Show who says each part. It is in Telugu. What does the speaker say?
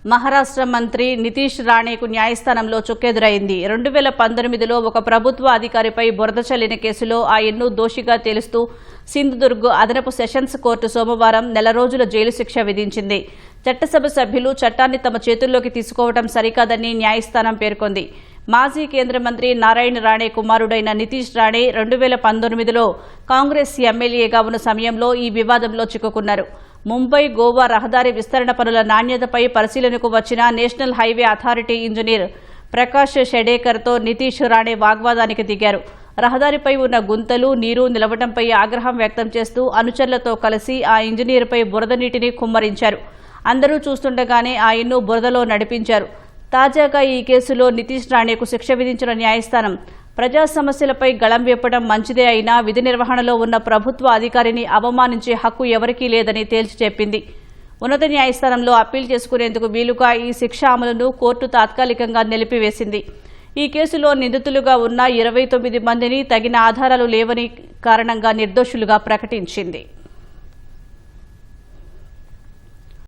Speaker 1: మహారాష్ట్ర మంత్రి నితీష్ రాణేకు న్యాయస్థానంలో చుక్కెదురైంది. 2019లో ఒక ప్రభుత్వ అధికారిపై బురద చల్లిన కేసులో ఆయన్ను దోషిగా తేలుస్తూ సింధుదుర్గ్ అదనపు సెషన్స్ కోర్టు సోమవారం నెల రోజుల జైలు శిక్ష విధించింది. చట్టసభ సభ్యులు చట్టాన్ని తమ చేతుల్లోకి తీసుకోవడం సరికాదని న్యాయస్థానం పేర్కొంది. మాజీ కేంద్ర మంత్రి నారాయణ రాణే కుమారుడైన నితీష్ రాణే 2019లో కాంగ్రెస్ ఎమ్మెల్యేగా ఉన్న సమయంలో ఈ వివాదంలో చిక్కుకున్నారు. ముంబై గోవా రహదారి విస్తరణ పనుల నాణ్యతపై పరిశీలనకు వచ్చిన national highway authority engineer Prakash షెడేకర్తో నితీష్ రాణే వాగ్వాదానికి దిగారు. రహదారిపై ఉన్న గుంతలు, నీరు నిలవడంపై ఆగ్రహం వ్యక్తం చేస్తూ అనుచరులతో కలిసి ఆ ఇంజనీర్పై బురద నీటిని కుమ్మరించారు. అందరూ చూస్తుండగానే ఆయన్ను బురదలో నడిపించారు. తాజాగా ఈ కేసులో నితీష్ రాణేకు శిక్ష విధించిన న్యాయస్థానం ప్రజా సమస్యలపై గళం విప్పడం మంచిదే అయినా విధి నిర్వహణలో ఉన్న ప్రభుత్వ అధికారిని అవమానించే హక్కు ఎవరికీ లేదని తేల్చి చెప్పింది. ఉన్నత న్యాయస్థానంలో అప్పీల్ చేసుకునేందుకు వీలుగా ఈ శిక్ష అమలును కోర్టు తాత్కాలికంగా నిలిపివేసింది. ఈ కేసులో నిందితులుగా ఉన్న 29 మందిని తగిన ఆధారాలు లేవని కారణంగా నిర్దోషులుగా ప్రకటించింది.